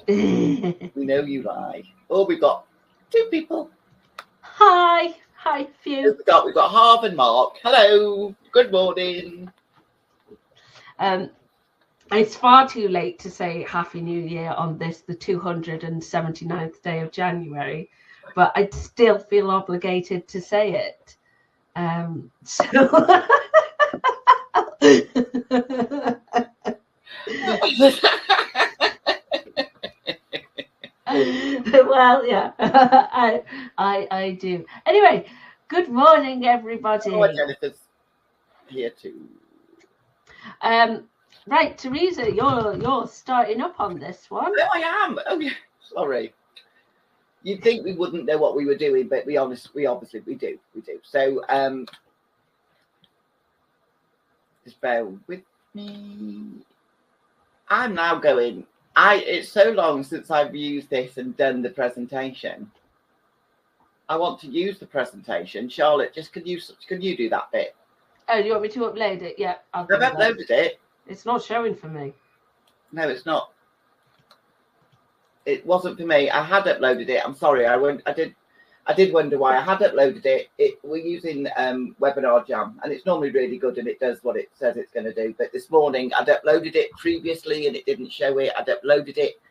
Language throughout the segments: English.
We know you lie. Oh, we've got 2 people. Hi, Phew. We've got Harv and Mark. Hello, good morning. It's far too late to say Happy New Year on this, the 279th day of January, but I still feel obligated to say it. Well, yeah, I do. Anyway, good morning, everybody. Oh, Jennifer's here too. Right, Teresa, you're starting up on this one. Oh, I am. Oh, yeah. Sorry. You'd think we wouldn't know what we were doing, but we obviously do. So, just bear with me. I'm now going. It's so long since I've used this and done the presentation. I want to use the presentation. Charlotte, just can you do that bit? Oh, you want me to upload it? Yeah, I've uploaded it. It's not showing for me. No, it's not. It wasn't for me. I had uploaded it. I'm sorry. I did wonder why I had uploaded it. We're using Webinar Jam, and it's normally really good, and it does what it says it's going to do. But this morning, I'd uploaded it previously, and it didn't show it. I'd uploaded it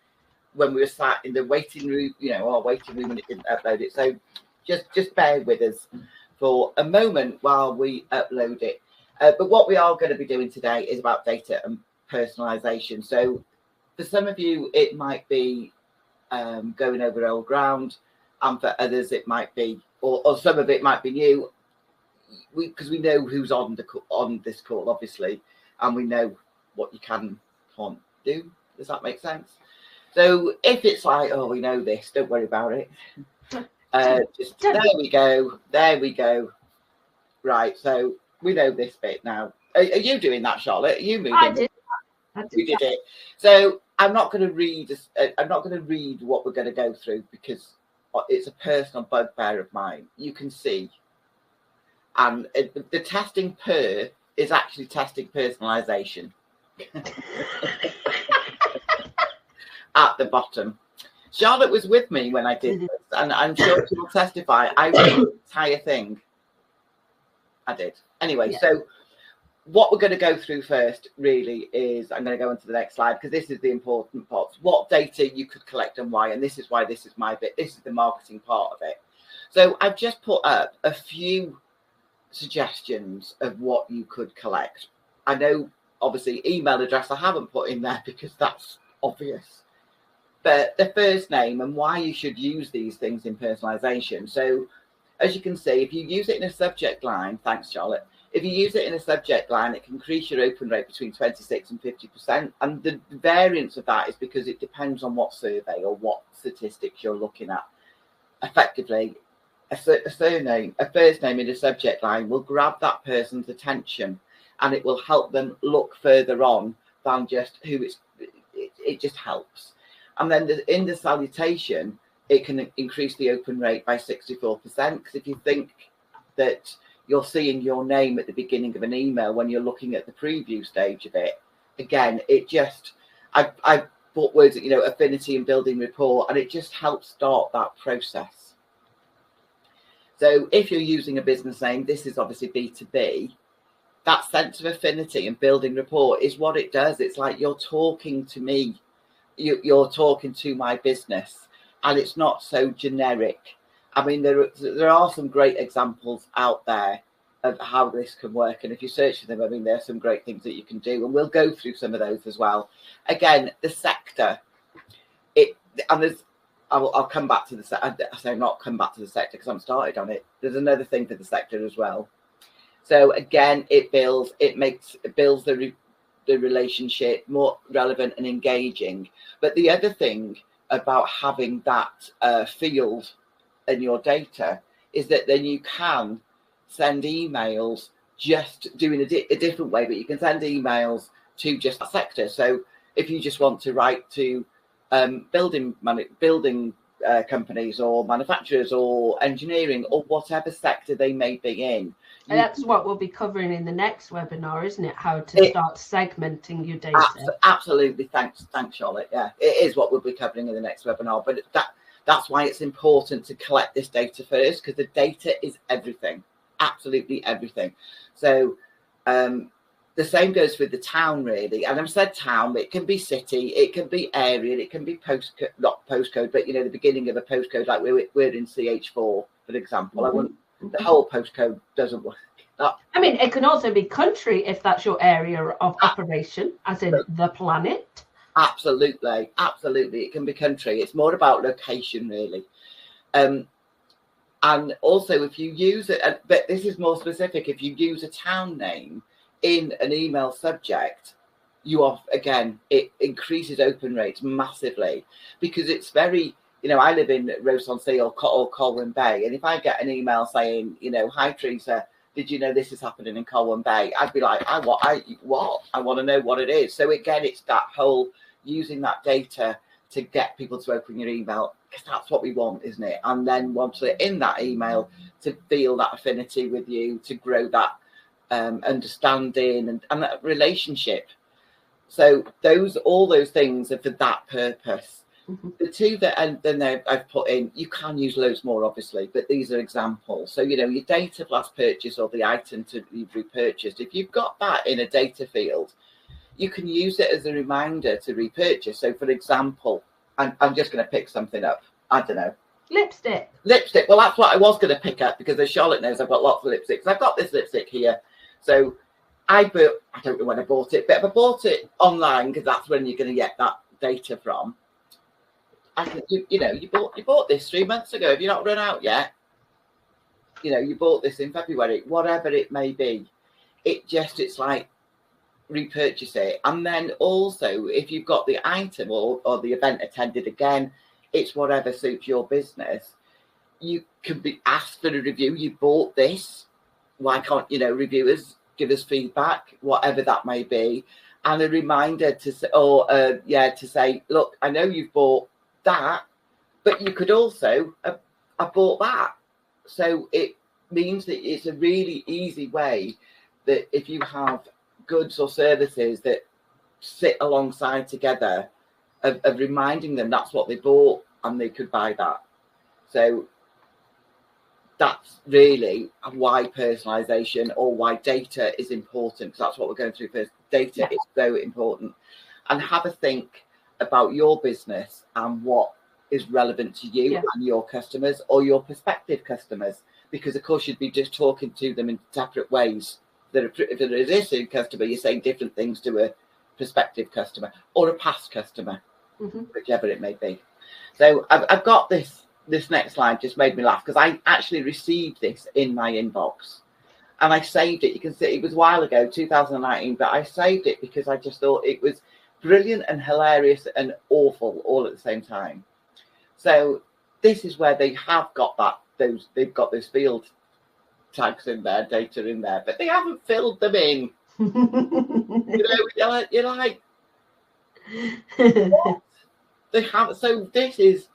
when we were sat in the waiting room, our waiting room, and it didn't upload it. So just bear with us for a moment while we upload it. But what we are going to be doing today is about data and personalisation. So for some of you, it might be going over old ground, and for others, it might be, or some of it might be new. Because we know who's on this call, obviously, and we know what you can't do. Does that make sense? So if it's like, oh, we know this, don't worry about it. There we go. Right, so we know this bit now. Are you doing that, Charlotte? Are you moving? I did. You did it. So I'm not going to read. I'm not going to read what we're going to go through because it's a personal bugbear of mine. You can see, and the testing is actually testing personalisation at the bottom. Charlotte was with me when I did this, and I'm sure she will testify. I read the entire thing. I did. Anyway, So what we're going to go through first really is, I'm going to go into the next slide because this is the important part. What data you could collect and why, and this is why this is my bit. This is the marketing part of it. So I've just put up a few suggestions of what you could collect. I know, obviously, email address I haven't put in there because that's obvious. But the first name and why you should use these things in personalisation. So as you can see, if you use it in a subject line, thanks, Charlotte. If you use it in a subject line, it can increase your open rate between 26 and 50%. And the variance of that is because it depends on what survey or what statistics you're looking at. Effectively, a first name in a subject line will grab that person's attention, and it will help them look further on than just who it just helps. And then in the salutation, it can increase the open rate by 64%. Because if you think that you're seeing your name at the beginning of an email when you're looking at the preview stage of it, again, I put words, affinity and building rapport, and it just helps start that process. So if you're using a business name, this is obviously B2B. That sense of affinity and building rapport is what it does. It's like you're talking to me. You're talking to my business, and it's not so generic. I mean, there are some great examples out there of how this can work, and if you search for them, I mean, there are some great things that you can do, and we'll go through some of those as well. Again, the sector, I'll come back to the sector. So not come back to the sector because I'm started on it. There's another thing for the sector as well. So again, it builds the relationship more relevant and engaging. But the other thing about having that field in your data is that then you can send emails just doing a different way, but you can send emails to just that sector. So if you just want to write to building companies or manufacturers or engineering or whatever sector they may be in. And that's what we'll be covering in the next webinar, isn't it? How to start segmenting your data. Absolutely. Thanks, Charlotte. Yeah, it is what we'll be covering in the next webinar. But that's why it's important to collect this data first, because the data is everything, absolutely everything. So the same goes with the town, really. And I've said town, but it can be city, it can be area, it can be postcode, not postcode, but the beginning of a postcode, like we're in CH4, for example. The whole postcode doesn't work. I mean, it can also be country if that's your area of operation, as in the planet. Absolutely. It can be country. It's more about location, really. And also, if you use it, but this is more specific, if you use a town name in an email subject, it increases open rates massively, because it's very, I live in Ross-on-Sea or Colwyn Bay, and if I get an email saying, hi Teresa, did you know this is happening in Colwyn Bay? I'd be like, what? I want to know what it is. So again, it's that whole using that data to get people to open your email, because that's what we want, isn't it? And then once they're in that email, to feel that affinity with you, to grow that understanding and that relationship. So all those things are for that purpose. The two that I've put in, you can use loads more, obviously, but these are examples. So your date of last purchase or the item you've repurchased, if you've got that in a data field, you can use it as a reminder to repurchase. So for example, I'm just going to pick something up, I don't know, lipstick. Well, that's what I was going to pick up, because as Charlotte knows, I've got lots of lipsticks. I've got this lipstick here. So I don't know when I bought it, but if I bought it online, because that's when you're going to get that data from, I think you bought this 3 months ago. Have you not run out yet? You bought this in February, whatever it may be. It's like repurchase it. And then also, if you've got the item or the event attended, again, it's whatever suits your business. You can be asked for a review. You bought this. Why can't reviewers give us feedback, whatever that may be, and a reminder to say, look, I know you've bought that, but you could also I bought that. So it means that it's a really easy way that if you have goods or services that sit alongside together, of reminding them that's what they bought and they could buy that. So that's really why personalization, or why data is important, because that's what we're going through first. Data is so important. And have a think about your business and what is relevant to you and your customers, or your prospective customers, because of course you'd be just talking to them in separate ways. If an existing customer, you're saying different things to a prospective customer or a past customer, whichever it may be. So I've got this next slide just made me laugh, because I actually received this in my inbox and I saved it. You can see it was a while ago, 2019, but I saved it because I just thought it was brilliant and hilarious and awful all at the same time. So this is where they have got they've got those field tags in there, data in there, but they haven't filled them in. You're like what? They haven't. So this is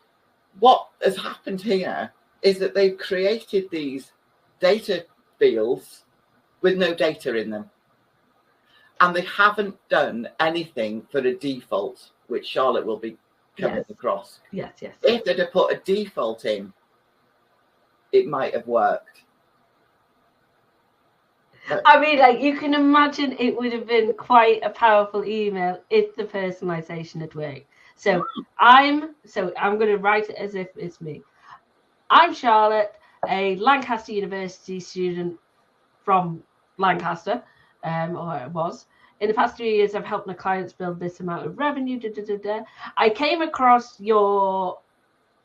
what has happened here, is that they've created these data fields with no data in them, and they haven't done anything for a default, which Charlotte will be coming across. Yes. If they'd have put a default in, it might have worked. I mean, like, you can imagine it would have been quite a powerful email if the personalization had worked. So I'm going to write it as if it's me. I'm Charlotte, a Lancaster University student from Lancaster, or I was. In the past 3 years, I've helped my clients build this amount of revenue. I came across your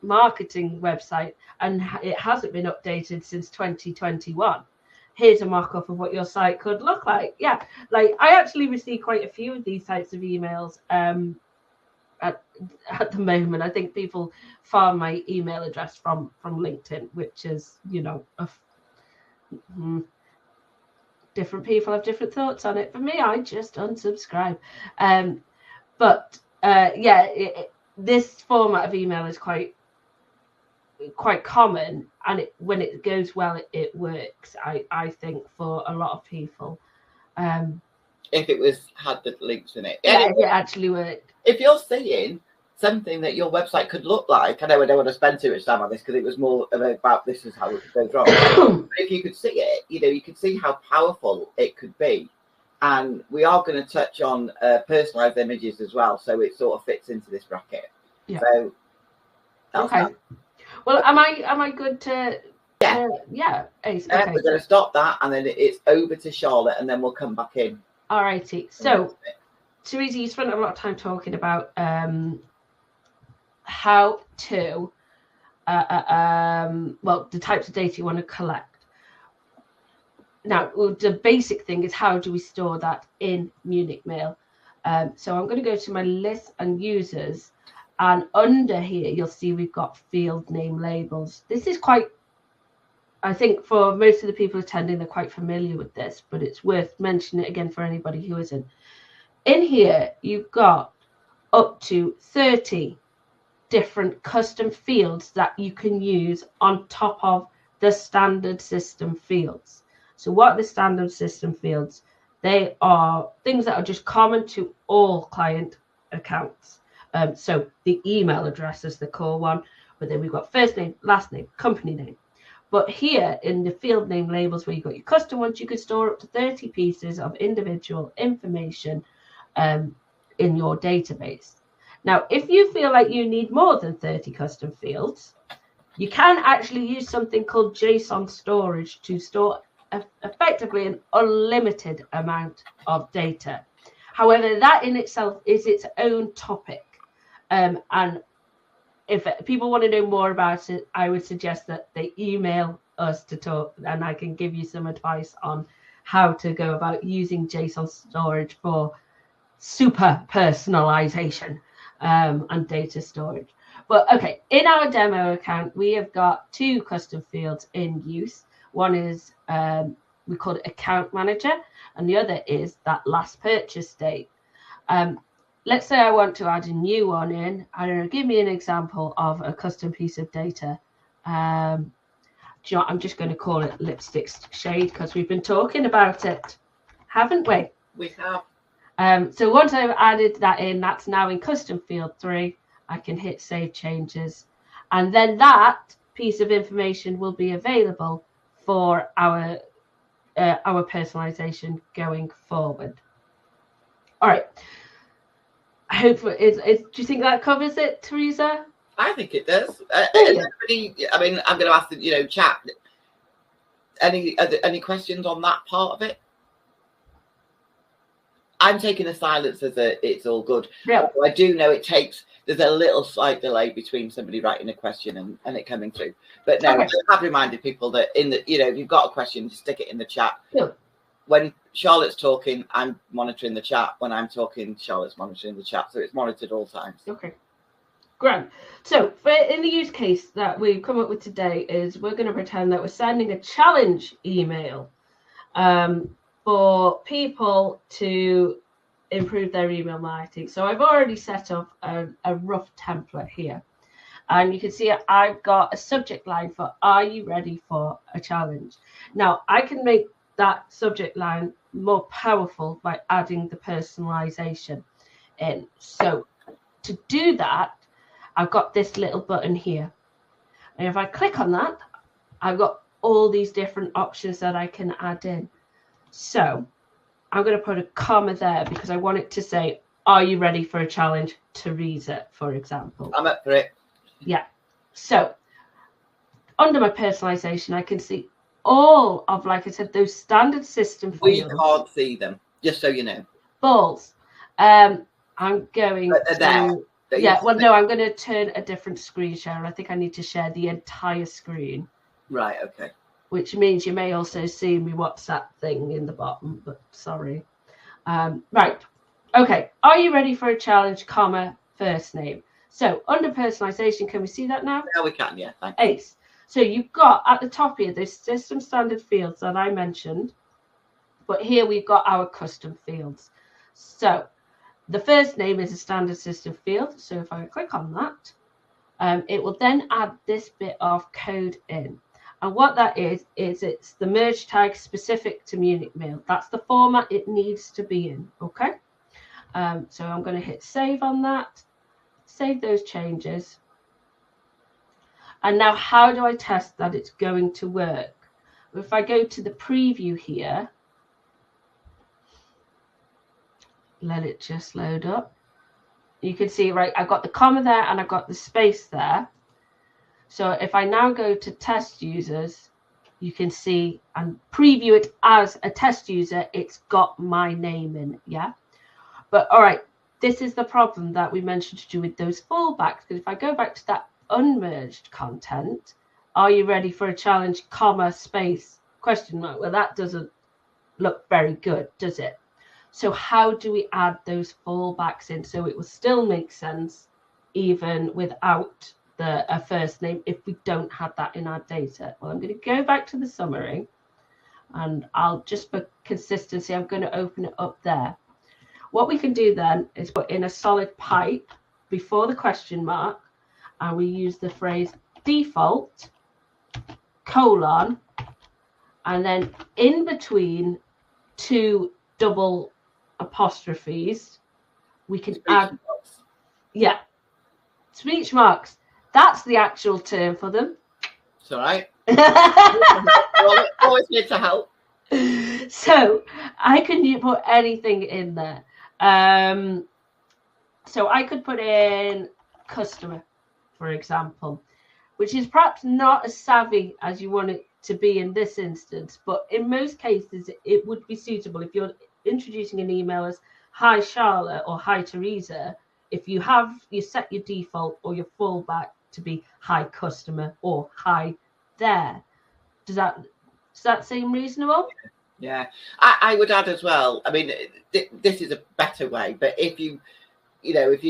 marketing website and it hasn't been updated since 2021. Here's a mock-up of what your site could look like. Yeah, like I actually receive quite a few of these types of emails at the moment. I think people farm my email address from LinkedIn, which is, different people have different thoughts on it. For me, I just unsubscribe. This format of email is quite quite common, and when it goes well, it works. I think for a lot of people. If it had the links in it. Yeah, if it actually worked. If you're seeing something that your website could look like, I know I don't want to spend too much time on this because it was more about this is how it goes wrong. But if you could see it, you could see how powerful it could be. And we are going to touch on personalized images as well, so it sort of fits into this bracket. Yeah. So okay. Well, am I good to? Yeah. Yeah. Okay. We're going to stop that, and then it's over to Charlotte, and then we'll come back in. All righty. So, Teresa, you spent a lot of time talking about how to, the types of data you want to collect. Now, the basic thing is how do we store that in Munich Mail? So I'm going to go to my list and users, and under here you'll see we've got field name labels. This is quite, I think for most of the people attending, they're quite familiar with this, but it's worth mentioning it again for anybody who isn't. In here, you've got up to 30 different custom fields that you can use on top of the standard system fields. So what are the standard system fields? They are things that are just common to all client accounts. So the email address is the core one, but then we've got first name, last name, company name. But here in the field name labels where you've got your custom ones, you could store up to 30 pieces of individual information in your database. Now, if you feel like you need more than 30 custom fields, you can actually use something called JSON storage to store effectively an unlimited amount of data. However, that in itself is its own topic. And if people want to know more about it, I would suggest that they email us to talk, and I can give you some advice on how to go about using JSON storage for super personalization and data storage. But okay, in our demo account, we have got 2 custom fields in use. One is we call it account manager, and the other is that last purchase date. Let's say I want to add a new one in. I don't know, give me an example of a custom piece of data. I'm just going to call it lipstick shade because we've been talking about it, haven't we? We have. So once I've added that in, that's now in custom field 3. I can hit save changes, and then that piece of information will be available for our personalization going forward. All right. Hopefully, do you think that covers it, Teresa? I think it does. I'm going to ask the chat. Any questions on that part of it? I'm taking the silence as it's all good. Yeah. I do know there's a little slight delay between somebody writing a question and it coming through. But no, okay. I have reminded people that if you've got a question, just stick it in the chat. Yeah. When Charlotte's talking, I'm monitoring the chat. When I'm talking, Charlotte's monitoring the chat. So it's monitored all times. Okay. Great. So in the use case that we've come up with today is we're going to pretend that we're sending a challenge email for people to improve their email marketing. So I've already set up a rough template here. And you can see I've got a subject line for, are you ready for a challenge? Now, I can make that subject line more powerful by adding the personalization in. So to do that, I've got this little button here. And if I click on that, I've got all these different options that I can add in. So I'm going to put a comma there because I want it to say, are you ready for a challenge, Teresa, for example? I'm up for it. Yeah. So under my personalization, I can see all of, like I said, those standard system fields. We can't see them, just so you know. Balls. I'm going to... Yeah, well, no, I'm going to turn a different screen share. I think I need to share the entire screen. Right, okay. Which means you may also see my WhatsApp thing in the bottom, but sorry. Right. Okay. Are you ready for a challenge, comma, first name? So under personalization, can we see that now? Yeah, we can, yeah. Thank you. Ace. So you've got at the top here, those system standard fields that I mentioned, but here we've got our custom fields. So the first name is a standard system field. So if I click on that, it will then add this bit of code in. And what that is it's the merge tag specific to Munich Mail. That's the format it needs to be in, okay? So I'm going to hit save on that, save those changes. And now how do I test that it's going to work? If I go to the preview here, let it just load up. You can see, right, I've got the comma there and I've got the space there. So if I now go to test users, you can see and preview it as a test user, it's got my name in, yeah? But all right, this is the problem that we mentioned to do with those fallbacks. Because if I go back to that unmerged content, are you ready for a challenge, comma, space, question mark? Well, that doesn't look very good, does it? So how do we add those fallbacks in so it will still make sense even without a first name if we don't have that in our data? Well, I'm going to go back to the summary and I'll just, for consistency, I'm going to open it up there. What we can do then is put in a solid pipe before the question mark, and we use the phrase default colon, and then in between two double apostrophes, we can add, yeah, speech marks. That's the actual term for them. It's all right. Always here to help. So I can put anything in there. So I could put in customer, for example, which is perhaps not as savvy as you want it to be in this instance, but in most cases it would be suitable if you're introducing an email as hi Charlotte or hi Teresa. If you set your default or your fallback to be hi customer or hi there. Does that seem reasonable? Yeah, I would add as well. I mean, this is a better way, but if you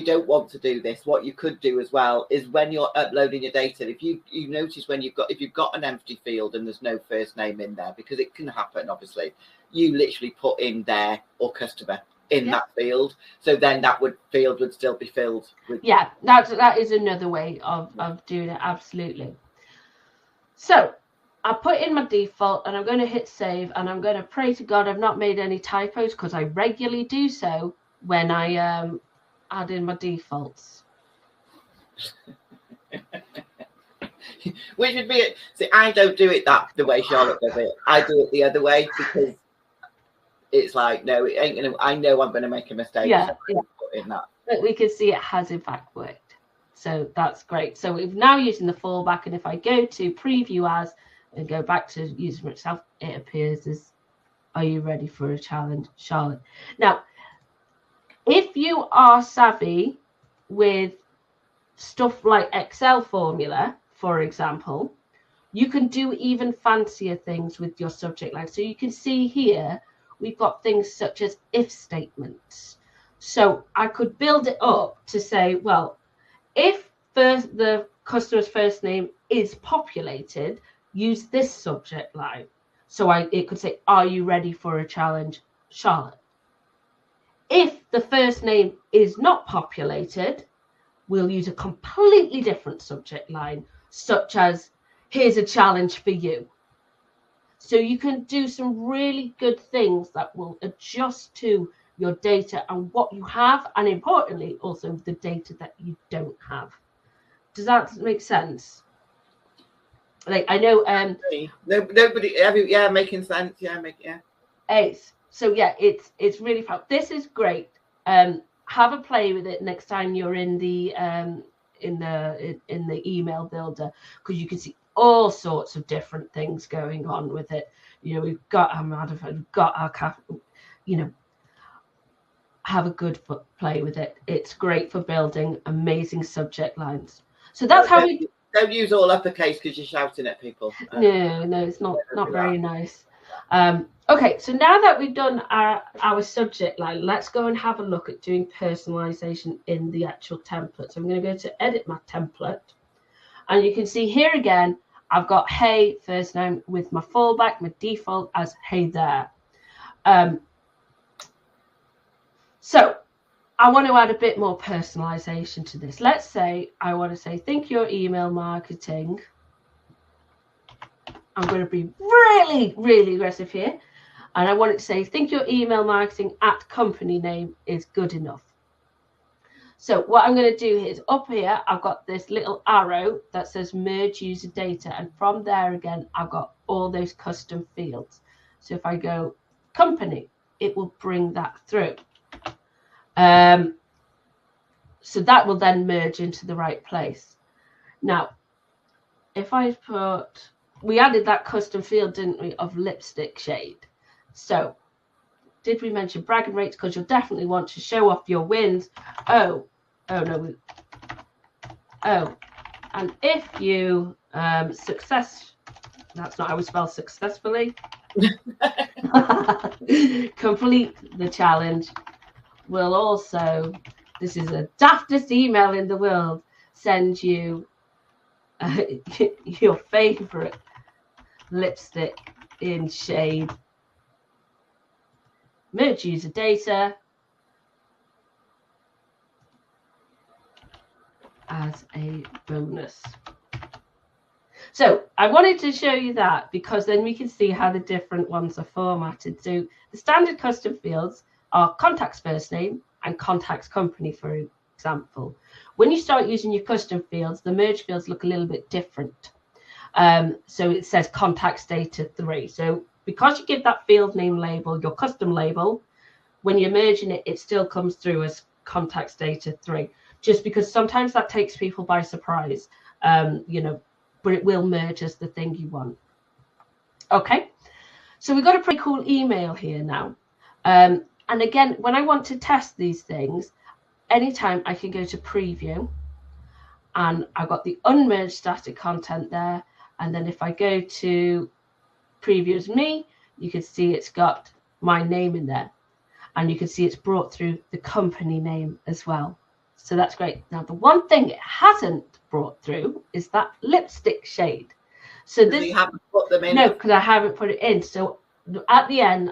don't want to do this, what you could do as well is when you're uploading your data, if you notice if you've got an empty field and there's no first name in there, because it can happen, obviously, you literally put in there or customer in that field. So then that field would still be filled with. Yeah, that is another way of doing it. Absolutely. So I put in my default and I'm going to hit save and I'm going to pray to God I've not made any typos, because I regularly do so when I add in my defaults. Which would be it. See, I don't do it the way Charlotte does it. I do it the other way because it's like, no, it ain't gonna. I know I'm gonna make a mistake. Yeah, so yeah. Put in that. But we can see it has in fact worked. So that's great. So we're now using the fallback, and if I go to preview as and go back to user itself, it appears as, are you ready for a challenge, Charlotte? Now, if you are savvy with stuff like Excel formula, for example, you can do even fancier things with your subject line. So you can see here, we've got things such as if statements. So I could build it up to say, well, if the customer's first name is populated, use this subject line. So it could say, are you ready for a challenge, Charlotte? If the first name is not populated, we'll use a completely different subject line, such as, here's a challenge for you. So you can do some really good things that will adjust to your data and what you have, and importantly, also the data that you don't have. Does that make sense? Like, I know nobody, yeah, making sense. Yeah, Ace. So yeah, it's really fun. This is great. Have a play with it next time you're in the email builder, because you can see all sorts of different things going on with it. You know, we've got our, have a good play with it. It's great for building amazing subject lines. So that's how we don't use all uppercase because you're shouting at people. No, it's not very nice. Okay, so now that we've done our subject line, let's go and have a look at doing personalization in the actual template. So I'm going to go to edit my template, and you can see here again, I've got hey first name with my fallback, my default as hey there. So I want to add a bit more personalization to this. Let's say I want to say, think your email marketing. I'm going to be really, really aggressive here. And I want it to say, think your email marketing at company name is good enough. So what I'm going to do is up here, I've got this little arrow that says merge user data. And from there again, I've got all those custom fields. So if I go company, it will bring that through. So that will then merge into the right place. Now, if I put, we added that custom field, didn't we, of lipstick shade. So did we mention bragging rates? Because you'll definitely want to show off your wins. Oh no. And if you that's not how we spell successfully. Complete the challenge. We'll also, this is the daftest email in the world, send you your favorite lipstick in shade. Merge user data as a bonus. So I wanted to show you that because then we can see how the different ones are formatted. So the standard custom fields are contact's first name and contact's company, for example. When you start using your custom fields, the merge fields look a little bit different. So it says contact's data 3. So because you give that field name label, your custom label, when you're merging it, it still comes through as contact's data 3, just because sometimes that takes people by surprise, but it will merge as the thing you want. Okay, so we've got a pretty cool email here now. And again, when I want to test these things, anytime I can go to preview, and I've got the unmerged static content there. And then if I go to preview as me, you can see it's got my name in there. And you can see it's brought through the company name as well. So that's great. Now, the one thing it hasn't brought through is that lipstick shade. So this, you haven't put them in? No, because I haven't put it in. So at the end,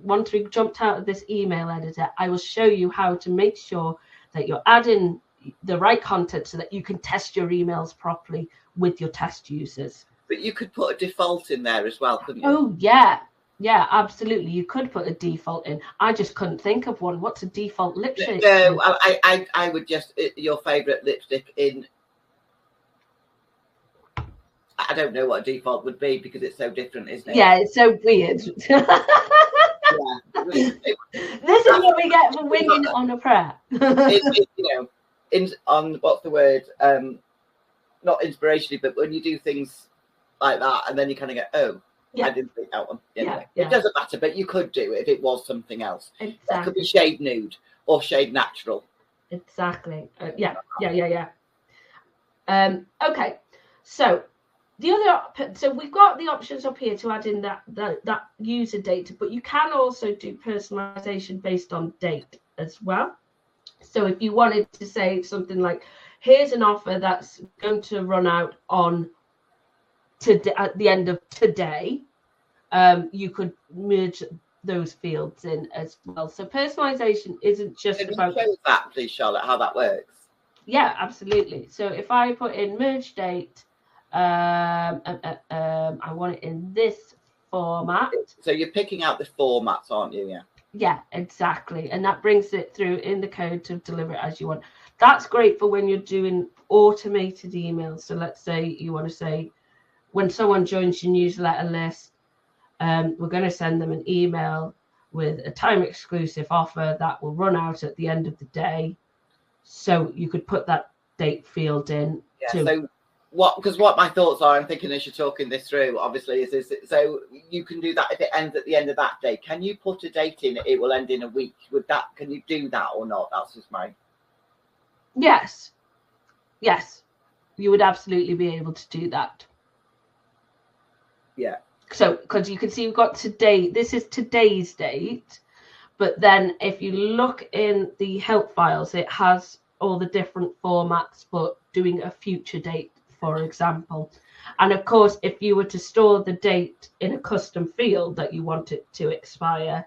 once we jumped out of this email editor, I will show you how to make sure that you're adding the right content so that you can test your emails properly with your test users. But you could put a default in there as well, couldn't you? Oh, yeah. Yeah, absolutely. You could put a default in. I just couldn't think of one. What's a default lipstick? No, I would just, your favourite lipstick in, I don't know what a default would be because it's so different, isn't it? Yeah, it's so weird. This is what we get for winging it on a prayer. On what's the word? Not inspirationally, but when you do things like that, and then you kind of go, "Oh, yeah. I didn't think that one." Anyway, it doesn't matter, but you could do it if it was something else. Exactly. That could be shade nude or shade natural. Exactly. Yeah. Okay. So so we've got the options up here to add in that user data, but you can also do personalization based on date as well. So if you wanted to say something like, here's an offer that's going to run out on today, at the end of today, you could merge those fields in as well. So personalization isn't just about... Can you show that, please, Charlotte, how that works? Yeah, absolutely. So if I put in merge date, I want it in this format. So you're picking out the formats, aren't you? Yeah. Yeah, exactly. And that brings it through in the code to deliver it as you want. That's great for when you're doing automated emails. So let's say you want to say, when someone joins your newsletter list, we're going to send them an email with a time exclusive offer that will run out at the end of the day. So you could put that date field in. Yeah, so what my thoughts are, I'm thinking as you're talking this through, obviously, is so you can do that if it ends at the end of that day. Can you put a date in, it will end in a week? Can you do that or not? That's just my... Yes, you would absolutely be able to do that. Yeah. So, because you can see we've got today, this is today's date, but then if you look in the help files, it has all the different formats for doing a future date, for example. And of course, if you were to store the date in a custom field that you want it to expire,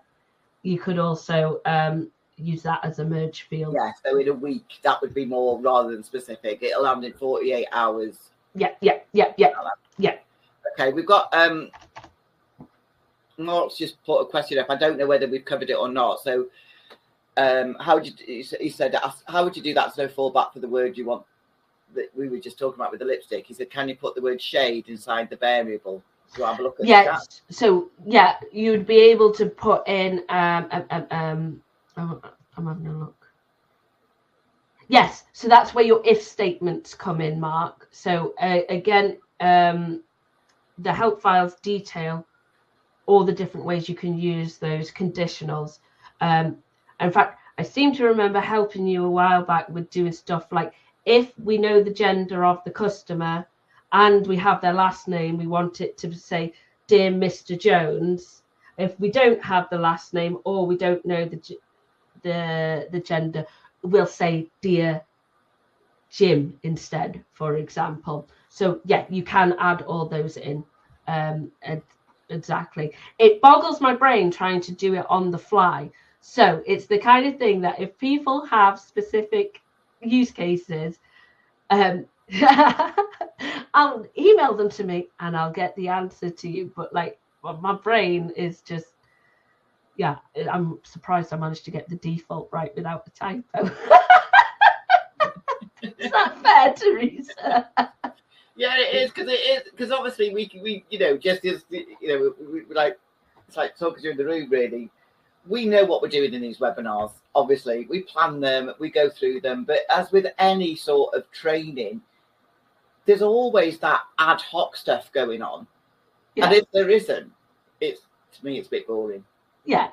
you could also use that as a merge field. Yeah, so in a week, that would be more rather than specific. It'll land in 48 hours. Yeah. Okay, we've got Mark's just put a question up. I don't know whether we've covered it or not. So how would you, he said, how would you do that so fallback for the word you want that we were just talking about with the lipstick? He said, can you put the word shade inside the variable? So have a look at that. So yeah, you'd be able to put in I'm having a look. Yes, so that's where your if statements come in, Mark. So again, the help files detail all the different ways you can use those conditionals. In fact, I seem to remember helping you a while back with doing stuff like, if we know the gender of the customer and we have their last name, we want it to say, Dear Mr. Jones. If we don't have the last name or we don't know the gender, we'll say Dear Jim instead, for example. So yeah, you can add all those in. Exactly. It boggles my brain trying to do it on the fly. So it's the kind of thing that if people have specific use cases, I'll email them to me and I'll get the answer to you. But like, my brain is just, yeah, I'm surprised I managed to get the default right without the typo. Is that fair, Teresa? Yeah, it is because obviously we you know, just as we like, it's like talking to in the room really. We know what we're doing in these webinars. Obviously, we plan them, we go through them, but as with any sort of training, there's always that ad hoc stuff going on. Yeah. And if there isn't, to me it's a bit boring. Yeah.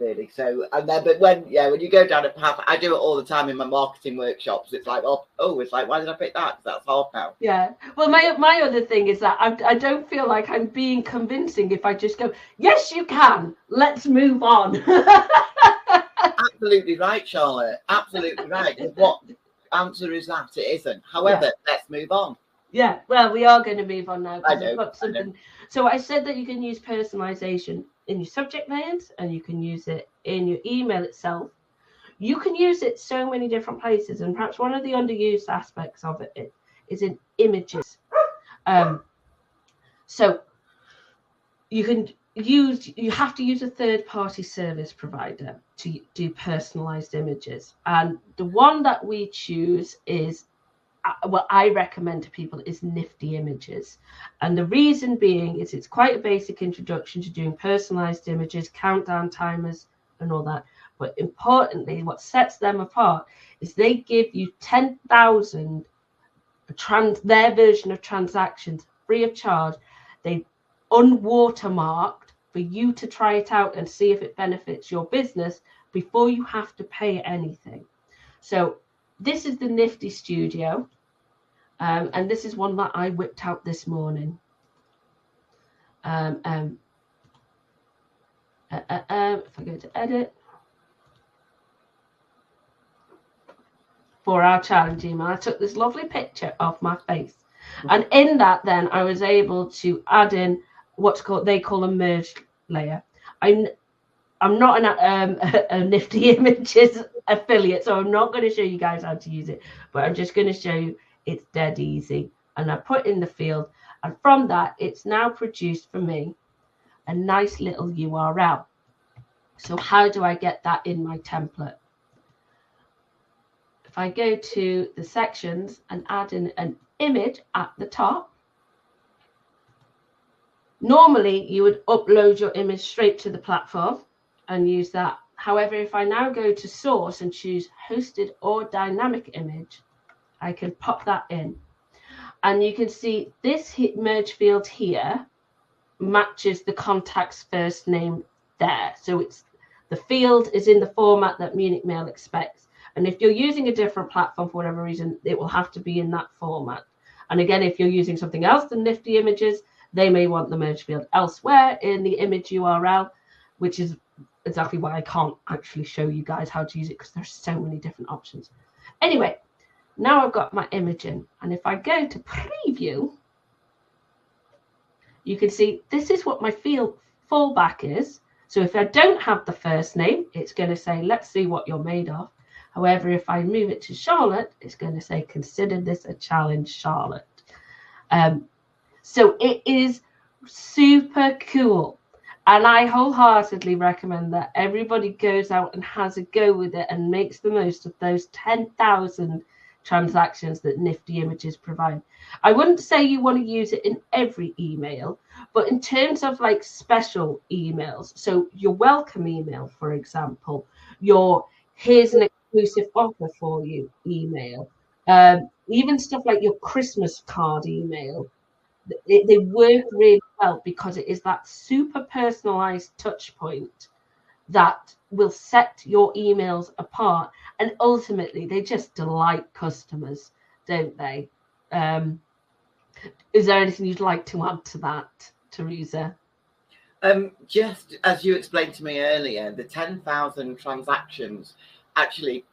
Really. So, and then, but when you go down a path, I do it all the time in my marketing workshops. It's like, it's like, why did I pick that? That's hard now. Yeah. Well, my other thing is that I don't feel like I'm being convincing if I just go, yes, you can. Let's move on. Absolutely right, Charlotte. Absolutely right. And what answer is that? It isn't. However, let's move on. Yeah. Well, we are going to move on now. I know. So I said that you can use personalization in your subject lines and you can use it in your email itself. You can use it so many different places, and perhaps one of the underused aspects of it is in images. So you have to use a third-party service provider to do personalized images, and the one that we choose is what I recommend to people is Nifty Images. And the reason being is it's quite a basic introduction to doing personalized images, countdown timers and all that. But importantly, what sets them apart is they give you 10,000 their version of transactions free of charge. They unwatermarked for you to try it out and see if it benefits your business before you have to pay anything. So this is the Nifty Studio, and this is one that I whipped out this morning. If I go to edit, for our challenge email, I took this lovely picture of my face, and in that then I was able to add in they call a merge layer. I'm not a Nifty Images affiliate, so I'm not going to show you guys how to use it, but I'm just going to show you it's dead easy. And I put in the field, and from that, it's now produced for me a nice little URL. So how do I get that in my template? If I go to the sections and add in an image at the top, normally you would upload your image straight to the platform and use that. However, if I now go to source and choose hosted or dynamic image, I can pop that in. And you can see this merge field here matches the contact's first name there. So the field is in the format that Munich Mail expects. And if you're using a different platform for whatever reason, it will have to be in that format. And again, if you're using something else than Nifty Images, they may want the merge field elsewhere in the image URL, which is exactly why I can't actually show you guys how to use it, because there's so many different options. Anyway, now I've got my image in, and if I go to preview, you can see this is what my field fallback is. So if I don't have the first name, it's going to say, let's see what you're made of. However, if I move it to Charlotte, it's going to say, consider this a challenge, Charlotte. So it is super cool. And I wholeheartedly recommend that everybody goes out and has a go with it and makes the most of those 10,000 transactions that Nifty Images provide. I wouldn't say you want to use it in every email, but in terms of like special emails, so your welcome email, for example, your here's an exclusive offer for you email, even stuff like your Christmas card email, they work really well because it is that super personalized touch point that will set your emails apart, and ultimately they just delight customers, don't they? Is there anything you'd like to add to that, Teresa? Just as you explained to me earlier, the 10,000 transactions, actually,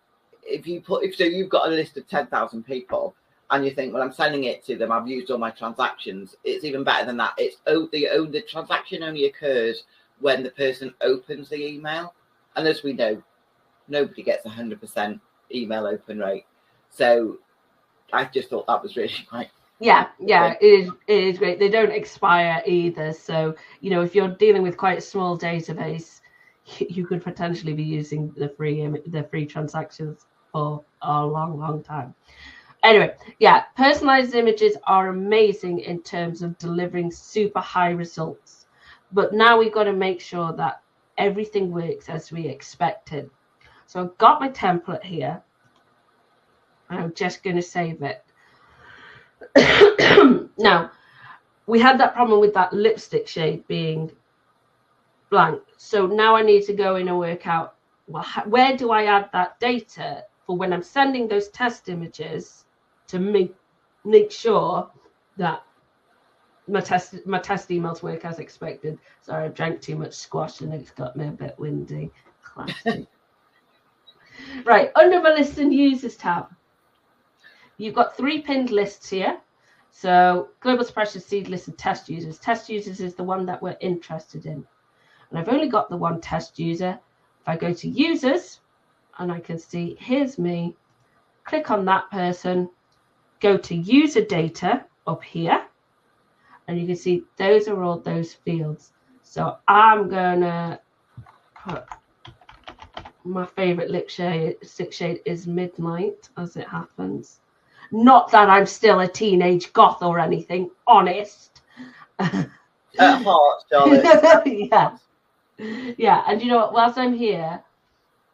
if you've got a list of 10,000 people and you think, well, I'm sending it to them, I've used all my transactions, it's even better than that. The transaction only occurs when the person opens the email. And as we know, nobody gets 100% email open rate. So I just thought that was really quite... Yeah, it is great. They don't expire either. So, if you're dealing with quite a small database, you could potentially be using the free transactions for a long, long time. Anyway, yeah, personalized images are amazing in terms of delivering super high results. But now we've got to make sure that everything works as we expected. So I've got my template here. And I'm just going to save it. Now, we had that problem with that lipstick shade being blank. So now I need to go in and work out, well, where do I add that data for when I'm sending those test images to make sure that my test emails work as expected. Sorry, I drank too much squash and it's got me a bit windy. Classic. Right, under my list and users tab, you've got 3 pinned lists here. So global suppression, seed list, and test users. Test users is the one that we're interested in. And I've only got the one test user. If I go to users, and I can see, here's me, click on that person, go to user data up here, and you can see those are all those fields. So I'm going to put my favorite lipstick shade is Midnight, as it happens. Not that I'm still a teenage goth or anything, honest. At heart, darling. Yeah, and you know what, whilst I'm here,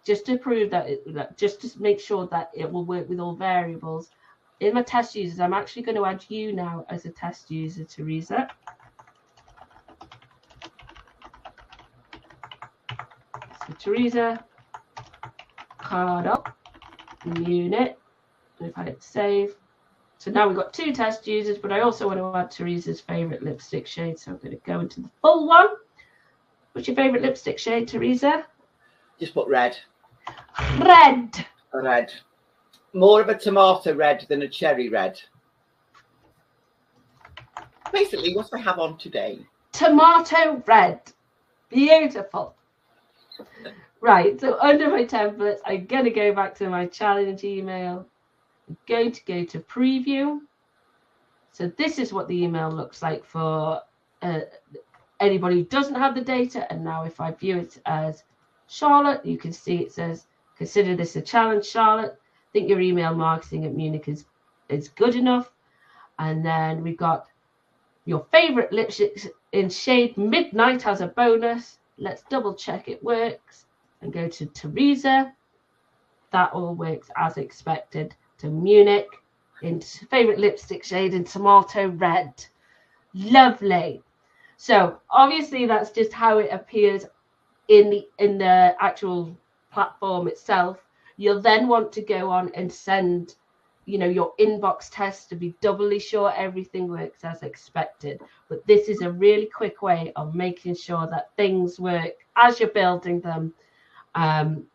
just to prove that, just to make sure that it will work with all variables, in my test users, I'm actually going to add you now as a test user, Teresa. So Teresa, Cardo, unit, and if I hit save. So now we've got 2 test users, but I also want to add Teresa's favorite lipstick shade. So I'm going to go into the full one. What's your favorite lipstick shade, Teresa? Just put red. Red. Red. More of a tomato red than a cherry red. Basically, what I have on today. Tomato red. Beautiful. Right, so under my templates, I'm going to go back to my challenge email. I'm going to go to preview. So this is what the email looks like for anybody who doesn't have the data. And now if I view it as Charlotte, you can see it says, consider this a challenge, Charlotte. Think your email marketing at Munich is good enough. And then we've got your favorite lipstick in shade Midnight as a bonus. Let's double check it works and go to Teresa. That all works as expected. To Munich in favorite lipstick shade in tomato red. Lovely. So obviously that's just how it appears in the actual platform itself. You'll then want to go on and send, your inbox test to be doubly sure everything works as expected. But this is a really quick way of making sure that things work as you're building them. And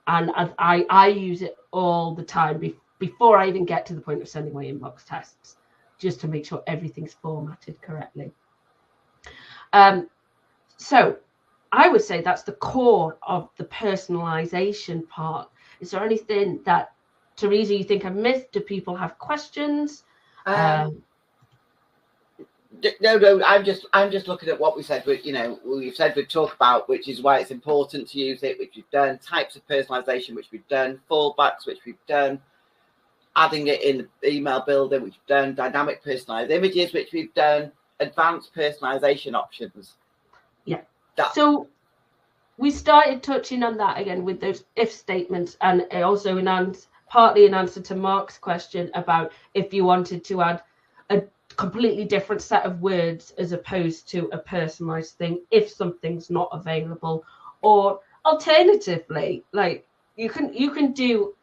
I use it all the time before I even get to the point of sending my inbox tests, just to make sure everything's formatted correctly. So I would say that's the core of the personalization part. Is there anything that, Teresa, you think I've missed? Do people have questions? No. I'm just looking at what we said. We've said we'd talk about, which is why it's important to use it, which we've done. Types of personalization, which we've done. Fallbacks, which we've done. Adding it in the email builder, which we've done. Dynamic personalized images, which we've done. Advanced personalization options. Yeah. So we started touching on that again with those if statements, and also partly in answer to Mark's question about if you wanted to add a completely different set of words as opposed to a personalized thing if something's not available, or alternatively, like you can do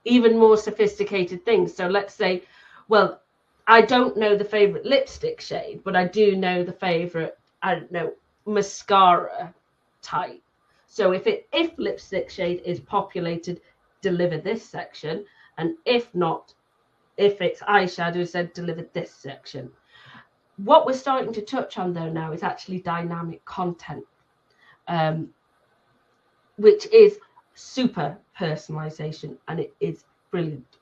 even more sophisticated things. So let's say, well, I don't know the favorite lipstick shade, but I do know the favorite, I don't know, mascara type. So if lipstick shade is populated, deliver this section, and if not, if it's eyeshadow, said deliver this section. What we're starting to touch on though now is actually dynamic content, which is super personalization, and it is brilliant.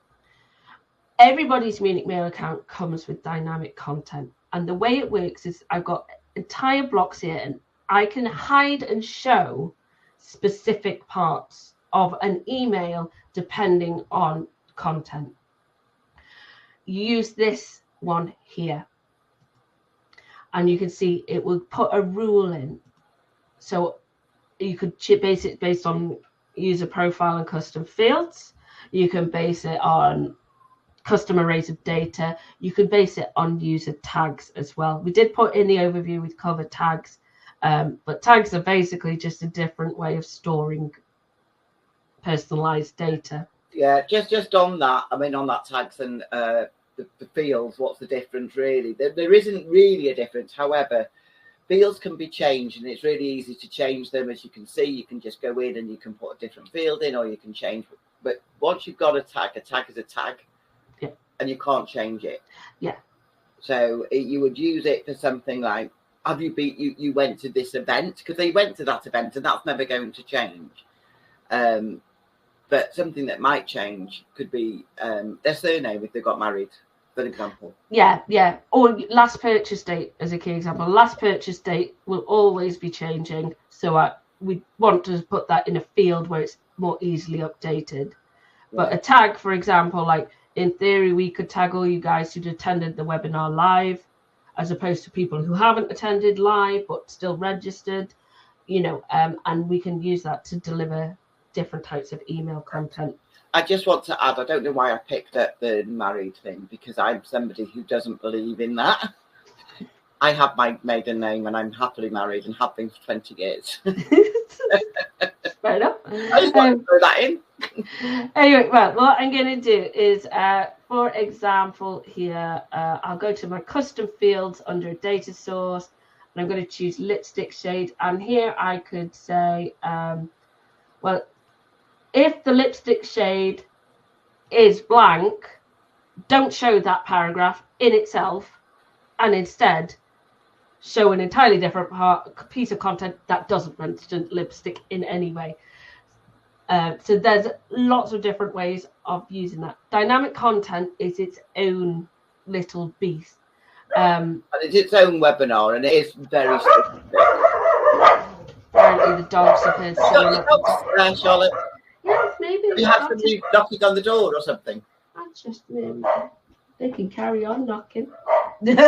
Everybody's Munich Mail account comes with dynamic content, and the way it works is I've got entire blocks here, and I can hide and show specific parts of an email depending on content. Use this one here, and you can see it will put a rule in. So you could base it based on user profile and custom fields. You can base it on custom arrays of data. You can base it on user tags as well. We did put in the overview, we've covered tags, but tags are basically just a different way of storing personalized data. Yeah, just on that, on that tags and the fields, what's the difference really? There isn't really a difference. However, fields can be changed, and it's really easy to change them. As you can see, you can just go in and you can put a different field in, or you can change. But once you've got a tag is a tag, yeah, and you can't change it. Yeah. So you would use it for something like, you went to this event, because they went to that event, and that's never going to change. But something that might change could be their surname if they got married, for example. Yeah. Or last purchase date as a key example. Last purchase date will always be changing. So we want to put that in a field where it's more easily updated. Yeah. But a tag, for example, like in theory, we could tag all you guys who'd attended the webinar live, as opposed to people who haven't attended live but still registered, and we can use that to deliver different types of email content. I just want to add, I don't know why I picked up the married thing, because I'm somebody who doesn't believe in that. I have my maiden name and I'm happily married and have been for 20 years. Fair enough. I just want to throw that in. Anyway, well, what I'm going to do is, for example, here, I'll go to my custom fields under data source, and I'm going to choose lipstick shade. And here I could say, well, if the lipstick shade is blank, don't show that paragraph in itself, and instead show an entirely different piece of content that doesn't mention lipstick in any way. So there's lots of different ways of using that. Dynamic content is its own little beast. And it's its own webinar, and it is very specific. Apparently the dogs have heard Charlotte. Yes, maybe. Have you had somebody knocking on the door or something? That's just they can carry on knocking. There's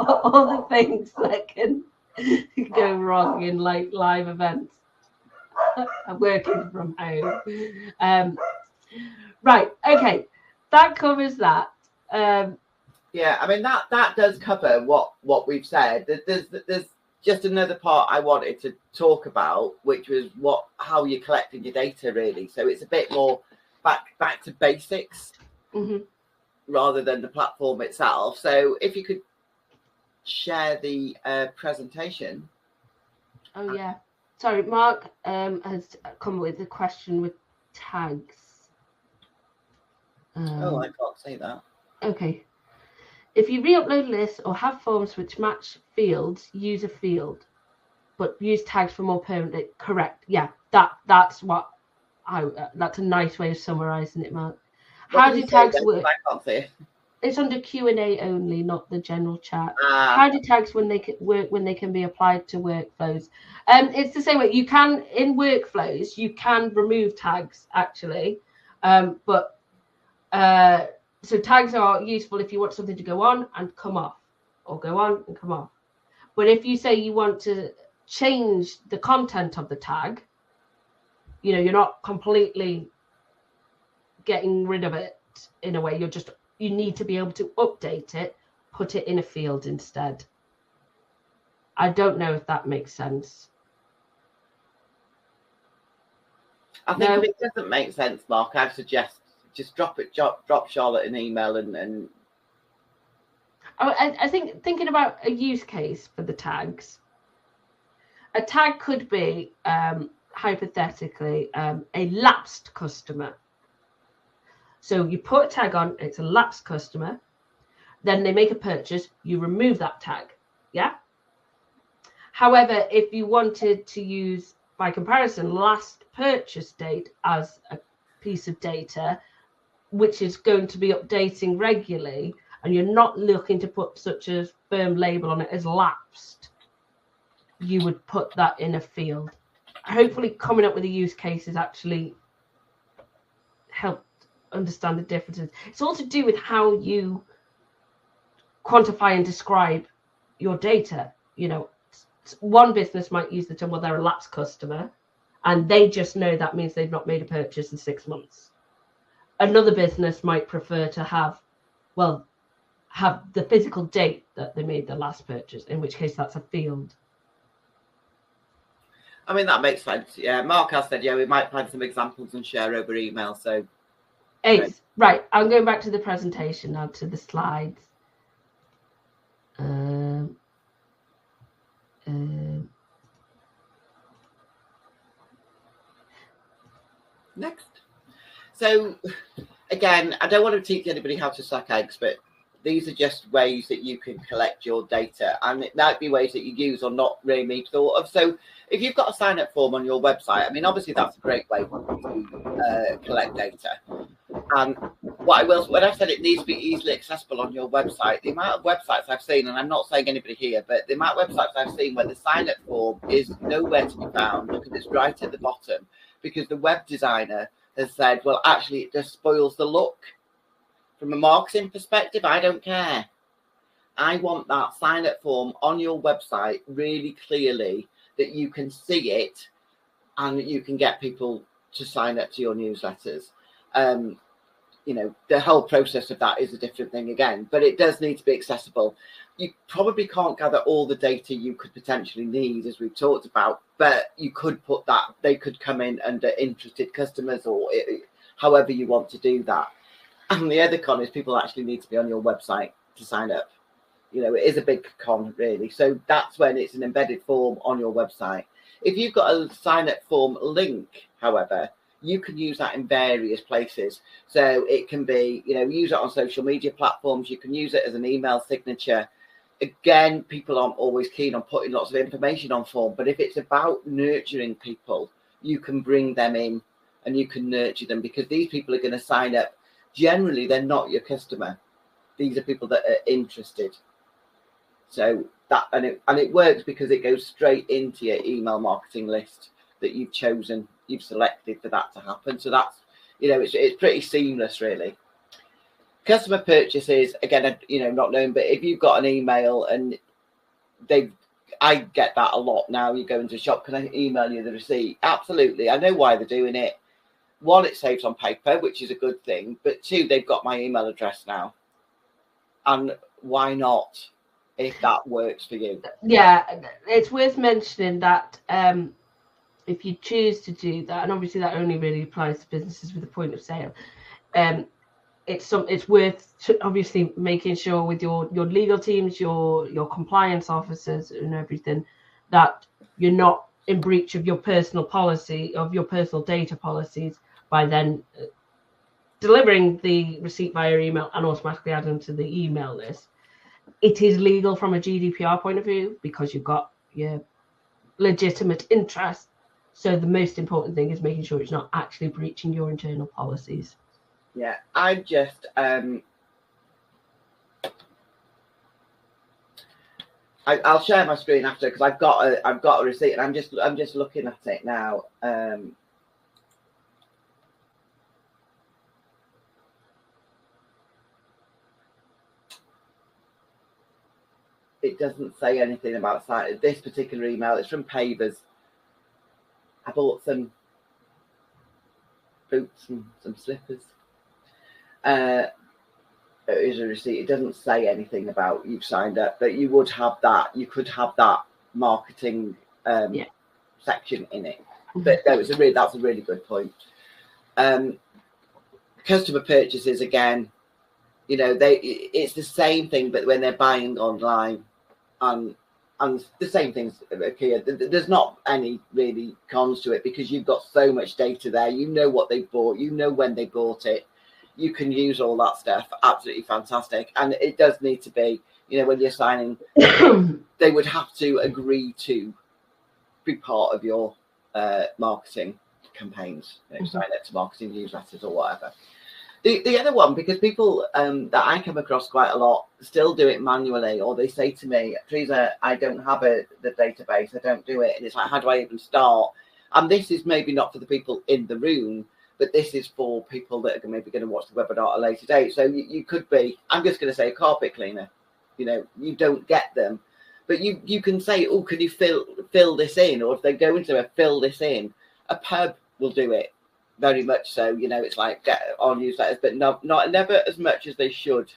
all the things that can go wrong in like live events. I'm working from home. Right, okay, that covers that. Yeah, that does cover what we've said. There's just another part I wanted to talk about, which was how you're collecting your data, really. So it's a bit more back to basics, mm-hmm. rather than the platform itself. So if you could share the presentation. Oh yeah, sorry, Mark has come with a question with tags. I can't say that. Okay. If you re-upload lists or have forms which match fields, use a field, but use tags for more permanent. Correct. Yeah, that's what that's a nice way of summarizing it, Mark. How do tags work? I can't see it. It's under Q&A only, not the general chat. How do tags work when they can be applied to workflows? It's the same way. You can, in workflows, you can remove tags actually, but so tags are useful if you want something to go on and come off, or go on and come off. But if you say you want to change the content of the tag, you're not completely getting rid of it in a way. You need to be able to update it, put it in a field instead. I don't know if that makes sense. I think if it doesn't make sense, Mark, I'd suggest just drop Charlotte an email and I think thinking about a use case for the tags, a tag could be hypothetically a lapsed customer. So you put a tag on, it's a lapsed customer, then they make a purchase, you remove that tag. Yeah. However, if you wanted to use, by comparison, last purchase date as a piece of data, which is going to be updating regularly, and you're not looking to put such a firm label on it as lapsed, you would put that in a field. Hopefully coming up with a use case is actually help understand the differences. It's all to do with how you quantify and describe your data. One business might use the term, well, they're a lapsed customer, and they just know that means they've not made a purchase in 6 months. Another business might prefer to have the physical date that they made the last purchase, in which case that's a field. I mean, that makes sense. Yeah, Mark has said, we might find some examples and share over email. So, right. I'm going back to the presentation now, to the slides. Next. So, again, I don't want to teach anybody how to suck eggs, but these are just ways that you can collect your data, and it might be ways that you use or not really thought of. So if you've got a sign-up form on your website, I mean, obviously that's a great way to collect data. And when I said it needs to be easily accessible on your website, the amount of websites I've seen, and I'm not saying anybody here, but the amount of websites I've seen where the sign-up form is nowhere to be found because it's right at the bottom, because the web designer has said, well, actually, it just spoils the look. From a marketing perspective, I don't care. I want that sign-up form on your website really clearly, that you can see it and you can get people to sign up to your newsletters. The whole process of that is a different thing again, but it does need to be accessible. You probably can't gather all the data you could potentially need, as we've talked about, but you could put that, they could come in under interested customers, or however you want to do that. And the other con is people actually need to be on your website to sign up. It is a big con, really. So that's when it's an embedded form on your website. If you've got a sign up form link, however, you can use that in various places. So it can be, use it on social media platforms. You can use it as an email signature. Again, people aren't always keen on putting lots of information on form, but if it's about nurturing people, you can bring them in and you can nurture them, because these people are going to sign up. Generally, they're not your customer. These are people that are interested. So that, and it works because it goes straight into your email marketing list that you've chosen, you've selected for that to happen. So that's, it's pretty seamless, really. Customer purchases, again, not known, but if you've got an email and I get that a lot now. You go into a shop, can I email you the receipt? Absolutely. I know why they're doing it. One, it saves on paper, which is a good thing. But two, they've got my email address now. And why not, if that works for you? Yeah, it's worth mentioning that if you choose to do that, and obviously that only really applies to businesses with a point of sale, it's worth obviously making sure with your legal teams, your compliance officers and everything, that you're not in breach of your personal policy, of your personal data policies, by then delivering the receipt via email and automatically adding them to the email list. it is legal from a GDPR point of view because you've got your legitimate interest. So the most important thing is making sure it's not actually breaching your internal policies. Yeah, I just I'll share my screen after because I've got a receipt and I'm just looking at it now. It doesn't say anything about this particular email. It's from Pavers. I bought some boots and some slippers. It is a receipt. It doesn't say anything about you've signed up, but you would have that. You could have that marketing section in it. But no, that's a really good point. Customer purchases again. You know, it's the same thing, but when they're buying online, and the same things appear. There's not any really cons to it because you've got so much data there. You know what they bought. You know when they bought it. You can use all that stuff. Absolutely fantastic. And it does need to be, you know, when you're signing, they would have to agree to be part of your marketing campaigns, you know, sign up to marketing newsletters or whatever. The other one, because people that I come across quite a lot still do it manually, or they say to me, Teresa, I don't have the database, I don't do it. And it's like, how do I even start? And this is maybe not for the people in the room, but this is for people that are maybe going to watch the webinar at a later date. So you could be, I'm just going to say a carpet cleaner. You know, you don't get them, but you can say, oh, can you fill this in? Or if they go into a fill this in, a pub will do it. Very much so, you know, it's like get on newsletters, but never as much as they should.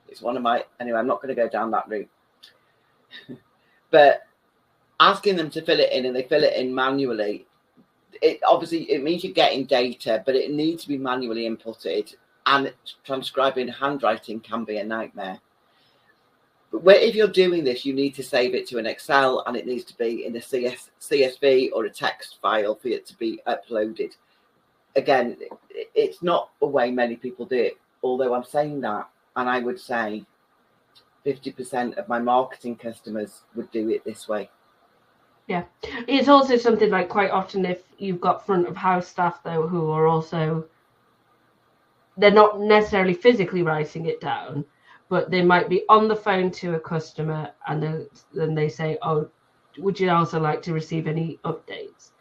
It's one of my, anyway, I'm not going to go down that route. But asking them to fill it in and they fill it in manually, it means you're getting data, but it needs to be manually inputted, and transcribing handwriting can be a nightmare. But if you're doing this, you need to save it to an Excel, and it needs to be in a CSV or a text file for it to be uploaded. Again, it's not a way many people do it, although I'm saying that, and I would say 50% of my marketing customers would do it this way. Yeah, it's also something like quite often if you've got front of house staff though who are also, they're not necessarily physically writing it down, but they might be on the phone to a customer and then they say, oh, would you also like to receive any updates?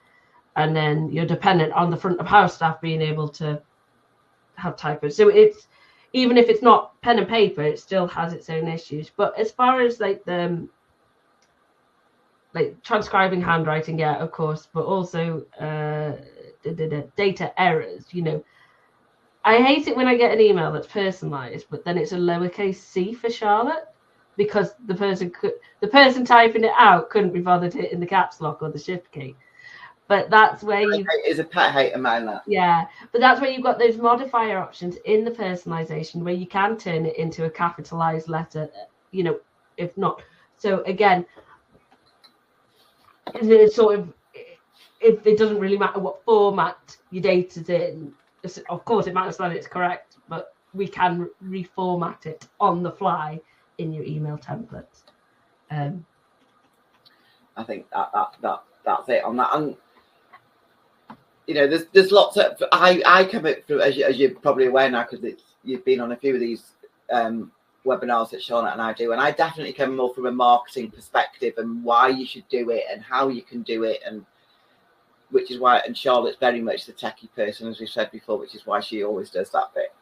And then you're dependent on the front of house staff being able to have typos. So it's, even if it's not pen and paper, it still has its own issues. But as far as like the transcribing handwriting, yeah, of course, but also data errors, you know. I hate it when I get an email that's personalized, but then it's a lowercase c for Charlotte, because the person typing it out couldn't be bothered hitting the caps lock or the shift key. But that's where it's a pet hate of mine, that. Yeah, but that's where you've got those modifier options in the personalization where you can turn it into a capitalized letter, you know, if not. So again, it's sort of, if it doesn't really matter what format your data's in, of course it matters that it's correct, but we can reformat it on the fly in your email templates. I think that's it on that. And you know, there's lots of, I come through, as you're probably aware now, because you've been on a few of these webinars that Charlotte and I do, and I definitely come more from a marketing perspective and why you should do it and how you can do it, and which is why, and Charlotte's very much the techie person, as we've said before, which is why she always does that bit.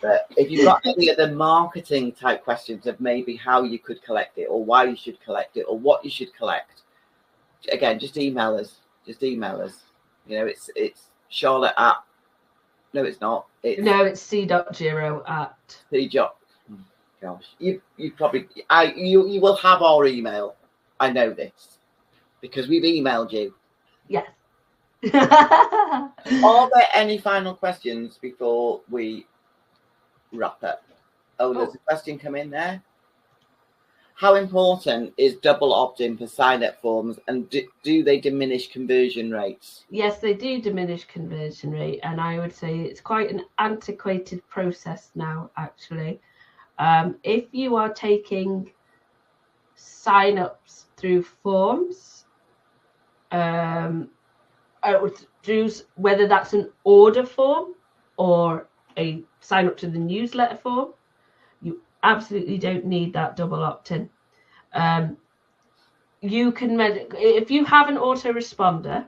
But if you've got any other marketing type questions of maybe how you could collect it, or why you should collect it, or what you should collect, again, just email us. You know, it's Charlotte at, no, it's not. It's c.giro at. Gosh, you probably, you will have our email. I know this because we've emailed you. Yes. Are there any final questions before we wrap up? There's a question come in there. How important is double opt-in for sign-up forms, and do they diminish conversion rates? Yes, they do diminish conversion rate, and I would say it's quite an antiquated process now, actually. If you are taking sign-ups through forms, whether that's an order form or a sign up to the newsletter form, you absolutely don't need that double opt-in. You can, if you have an autoresponder,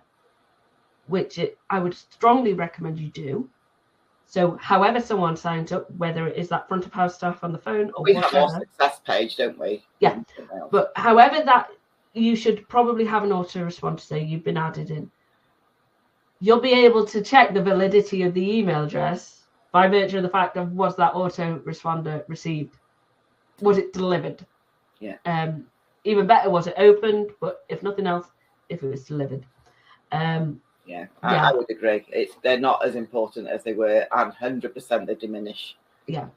which I would strongly recommend you do. So however someone signs up, whether it is that front of house staff on the phone or we whatever. have our success page, don't we? Yeah, but however that, you should probably have an autoresponder to say you've been added in. You'll be able to check the validity of the email address by virtue of the fact of, was that autoresponder received? Was it delivered? Yeah. Even better, was it opened? But if nothing else, if it was delivered. I would agree. They're not as important as they were, and 100% they diminish. Yeah.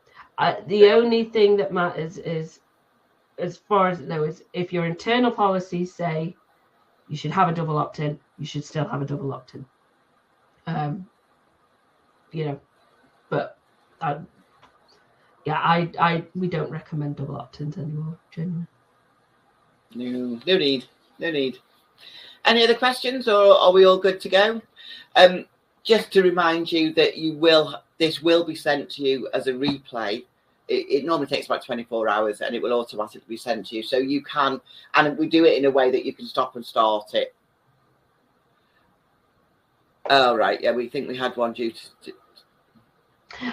The only thing that matters is, as far as I know, is if your internal policies say you should have a double opt-in, you should still have a double opt-in. But we don't recommend double opt-ins anymore, generally. No need. Any other questions, or are we all good to go? Just to remind you that this will be sent to you as a replay. It normally takes about 24 hours, and it will automatically be sent to you. So you can, and we do it in a way that you can stop and start it. Oh, right. Yeah, we think we had one due to...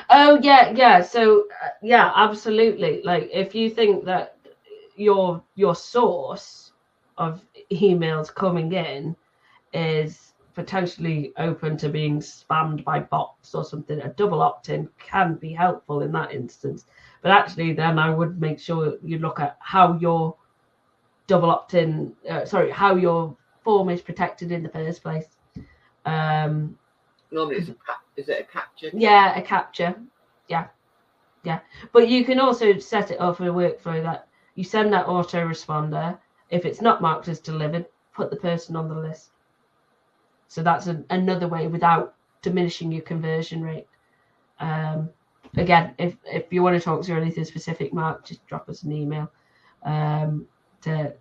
Oh, yeah. So, absolutely. Like, if you think that your source of emails coming in is potentially open to being spammed by bots or something, a double opt-in can be helpful in that instance. But actually, then I would make sure you look at how your double opt-in, how your form is protected in the first place. Normally, is it a capture? Yeah, a capture. Yeah. But you can also set it up in a workflow that you send that autoresponder. If it's not marked as delivered, put the person on the list. So that's another way without diminishing your conversion rate. Again, if you want to talk through anything specific, Mark, just drop us an email to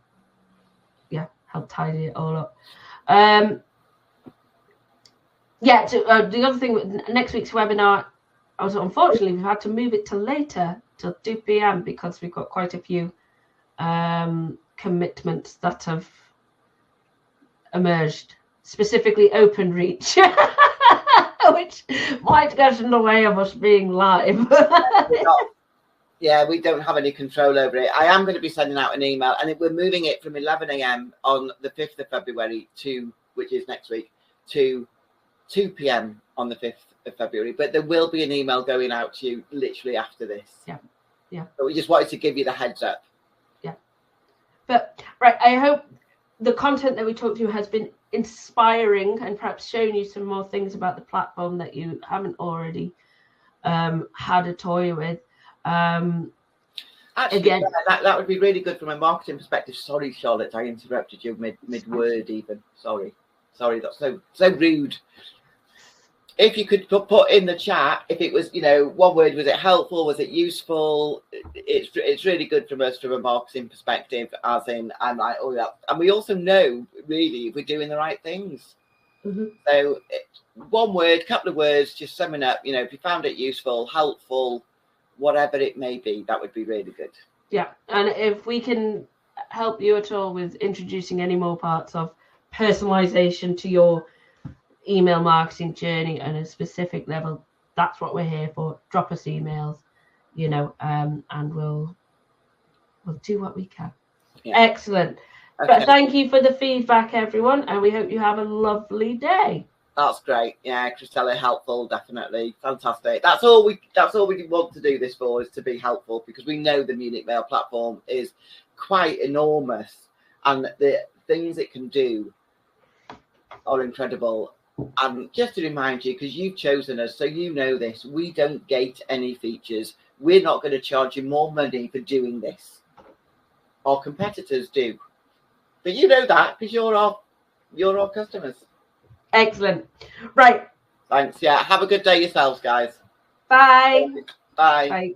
help tidy it all up. The other thing, next week's webinar, unfortunately we've had to move it to later, till 2 p.m. because we've got quite a few commitments that have emerged, specifically OpenReach, which might get in the way of us being live. We don't have any control over it. I am going to be sending out an email, and we're moving it from 11 a.m. on the 5th of February which is next week, to 2 p.m. on the 5th of February. But there will be an email going out to you literally after this. Yeah. But we just wanted to give you the heads up. Yeah. But, right, I hope the content that we talked to has been inspiring and perhaps shown you some more things about the platform that you haven't already had a toy with. Actually, again, that would be really good from a marketing perspective. Sorry, Charlotte, I interrupted you mid-word even. Sorry, that's so rude. If you could put in the chat, if it was, one word, was it helpful? Was it useful? It's really good from us from a marketing perspective, as in, and like, oh yeah. And we also know really if we're doing the right things. Mm-hmm. So one word, couple of words, just summing up, if you found it useful, helpful, whatever it may be, that would be really good. Yeah. And if we can help you at all with introducing any more parts of personalization to your email marketing journey on a specific level, that's what we're here for. Drop us emails, and we'll do what we can. Yeah. Excellent. Okay. But thank you for the feedback, everyone, and we hope you have a lovely day. That's great. Yeah, Christella, helpful, definitely. Fantastic. That's all we want to do this for, is to be helpful, because we know the Munich Mail platform is quite enormous, and the things it can do are incredible. And just to remind you, because you've chosen us, so you know this, we don't gate any features. We're not going to charge you more money for doing this. Our competitors do. But you know that, because you're our customers. Excellent. Right. Thanks. Yeah. Have a good day yourselves, guys. Bye. Bye. Bye.